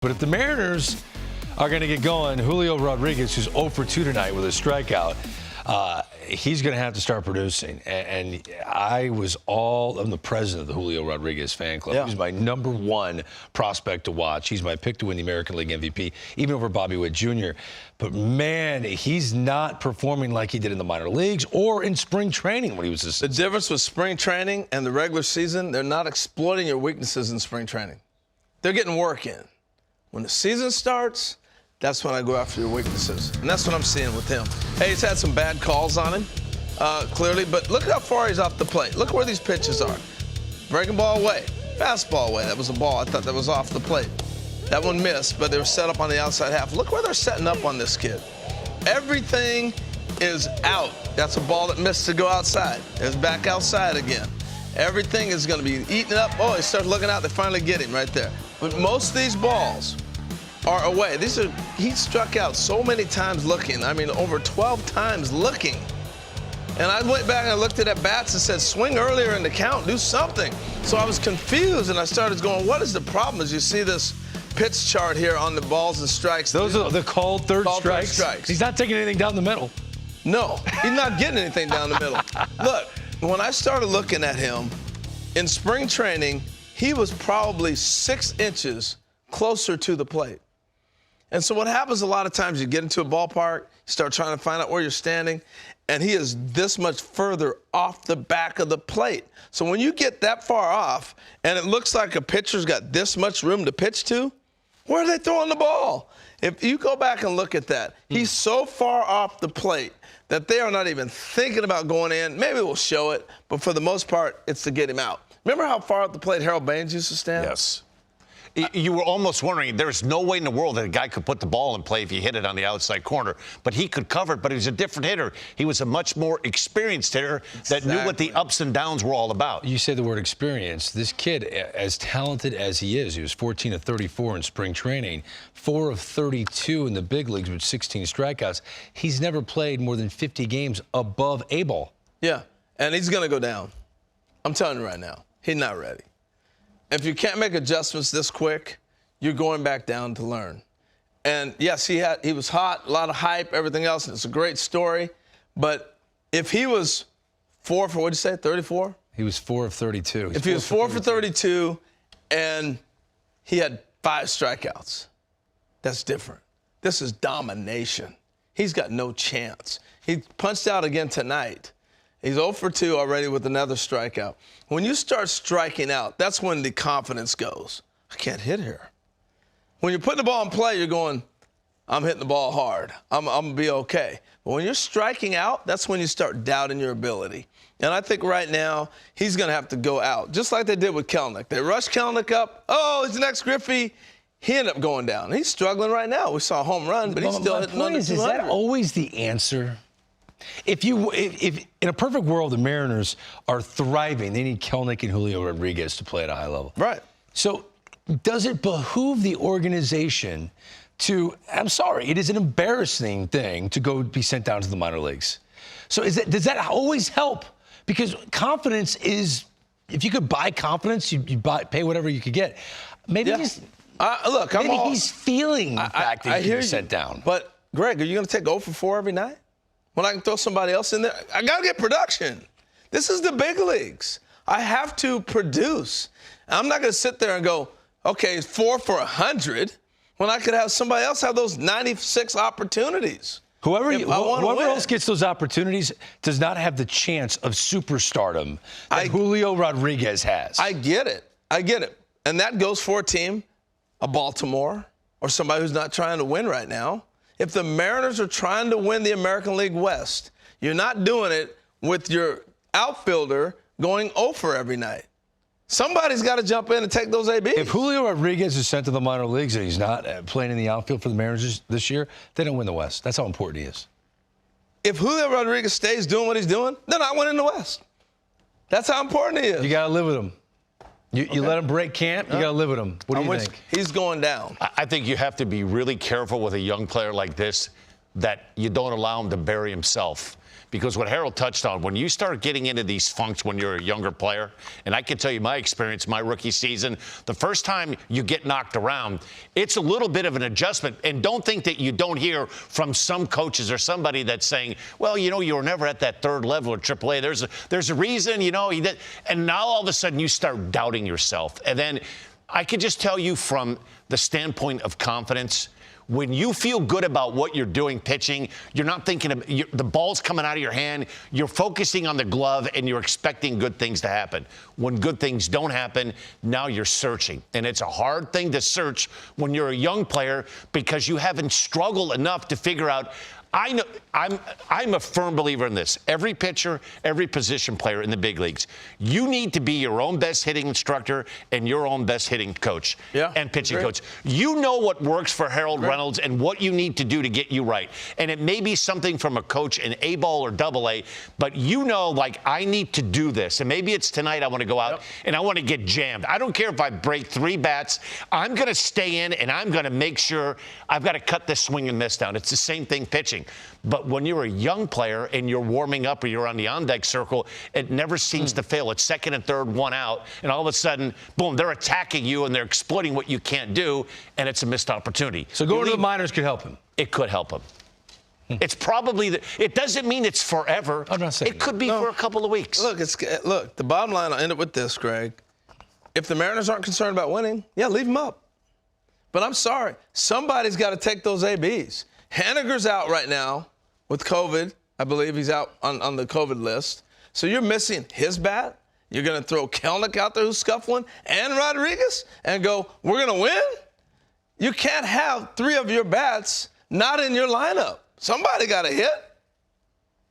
But if the Mariners are going to get going, Julio Rodríguez, who's 0 for 2 tonight with a strikeout, he's going to have to start producing. And I'm the president of the Julio Rodríguez fan club. Yeah. He's my #1 prospect to watch. He's my pick to win the American League MVP, even over Bobby Witt Jr. But, man, he's not performing like he did in the minor leagues or in spring training when he was The difference with spring training and the regular season, they're not exploiting your weaknesses in spring training. They're getting work in. When the season starts, that's when I go after your weaknesses. And that's what I'm seeing with him. Hey, he's had some bad calls on him, clearly. But look how far he's off the plate. Look where these pitches are. Breaking ball away. Fastball away. That was a ball. I thought that was off the plate. That one missed, but they were set up on the outside half. Look where they're setting up on this kid. Everything is out. That's a ball that missed to go outside. It's back outside again. Everything is going to be eaten up. Oh, he starts looking out. They finally get him right there. But most of these balls are away. He struck out so many times looking. I mean, over 12 times looking. And I went back and I looked at bats and said, swing earlier in the count, do something. So I was confused, and I started going, what is the problem? As you see this pitch chart here on the balls and strikes. Those are the called third strikes. He's not taking anything down the middle. No, he's not getting anything down the middle. Look, when I started looking at him in spring training, he was probably 6 inches closer to the plate. And so what happens a lot of times, you get into a ballpark, you start trying to find out where you're standing, and he is this much further off the back of the plate. So when you get that far off, and it looks like a pitcher's got this much room to pitch to, where are they throwing the ball? If you go back and look at that, he's so far off the plate that they are not even thinking about going in. Maybe we'll show it, but for the most part, it's to get him out. Remember how far up the plate Harold Baines used to stand? Yes. You were almost wondering, there's no way in the world that a guy could put the ball in play if he hit it on the outside corner. But he could cover it, but he was a different hitter. He was a much more experienced hitter that knew what the ups and downs were all about. You say the word experience. This kid, as talented as he is, he was 14 of 34 in spring training, 4 of 32 in the big leagues with 16 strikeouts. He's never played more than 50 games above A ball. Yeah, and he's going to go down. I'm telling you right now, he's not ready. If you can't make adjustments this quick, you're going back down to learn. And yes, he was hot, a lot of hype, everything else, and it's a great story. But if he was 4 for, what'd you say, 34? He was 4 of 32. If he was 4 for 32 and he had 5 strikeouts, that's different. This is domination. He's got no chance. He punched out again tonight. He's 0 for 2 already with another strikeout. When you start striking out, that's when the confidence goes. I can't hit here. When you're putting the ball in play, you're going, I'm hitting the ball hard. I'm going to be okay. But when you're striking out, that's when you start doubting your ability. And I think right now he's going to have to go out, just like they did with Kelenic. They rushed Kelenic up. Oh, he's the next Griffey. He ended up going down. He's struggling right now. We saw a home run, but he's still hitting under 200. Is that always the answer? If in a perfect world, the Mariners are thriving, they need Kelenic and Julio Rodríguez to play at a high level. Right. So does it behoove the organization to, I'm sorry, it is an embarrassing thing to go be sent down to the minor leagues. So does that always help? Because confidence is, if you could buy confidence, you'd pay whatever you could get. Maybe he's feeling the fact that he's sent down. But, Greg, are you going to take 0 for 4 every night? When I can throw somebody else in there, I got to get production. This is the big leagues. I have to produce. I'm not going to sit there and go, okay, 4 for 100, when I could have somebody else have those 96 opportunities. Whoever else gets those opportunities does not have the chance of superstardom that Julio Rodríguez has. I get it. I get it. And that goes for a team, a Baltimore, or somebody who's not trying to win right now. If the Mariners are trying to win the American League West, you're not doing it with your outfielder going 0 for every night. Somebody's got to jump in and take those ABs. If Julio Rodríguez is sent to the minor leagues and he's not playing in the outfield for the Mariners this year, they don't win the West. That's how important he is. If Julio Rodríguez stays doing what he's doing, they're not winning the West. That's how important he is. You got to live with him. You let him break camp, you got to live with him. What do you think? He's going down. I think you have to be really careful with a young player like this that you don't allow him to bury himself. because what Harold touched on, when you start getting into these funks when you're a younger player, and I can tell you my experience, my rookie season, the first time you get knocked around, it's a little bit of an adjustment. And don't think that you don't hear from some coaches or somebody that's saying, well, you know, you were never at that third level of AAA. There's a reason, you know, and now all of a sudden you start doubting yourself. And then I can just tell you from the standpoint of confidence, when you feel good about what you're doing pitching, you're not thinking of the ball's coming out of your hand, you're focusing on the glove, and you're expecting good things to happen. When good things don't happen, now you're searching. And it's a hard thing to search when you're a young player because you haven't struggled enough to figure out. I know I'm a firm believer in this. Every pitcher, every position player in the big leagues, you need to be your own best hitting instructor and your own best hitting coach and pitching coach. You know what works for Harold Reynolds and what you need to do to get you right. And it may be something from a coach in A-ball or AA, but you know, like, I need to do this. And maybe it's tonight I want to go out and I want to get jammed. I don't care if I break 3 bats. I'm going to stay in and I'm going to make sure I've got to cut this swing and miss down. It's the same thing pitching. But when you're a young player and you're warming up or you're on the on-deck circle, it never seems to fail. It's second and third, 1 out, and all of a sudden, boom, they're attacking you and they're exploiting what you can't do, and it's a missed opportunity. So going to the minors could help him. It could help him. It's probably it doesn't mean it's forever. I'm not saying it could be for a couple of weeks. Look, the bottom line, I'll end it with this, Greg. If the Mariners aren't concerned about winning, yeah, leave them up. But I'm sorry, somebody's got to take those ABs. Haniger's out right now with COVID. I believe he's out on the COVID list. So you're missing his bat. You're going to throw Kelnick out there who's scuffling and Rodriguez and go, we're going to win? You can't have 3 of your bats not in your lineup. Somebody got to hit.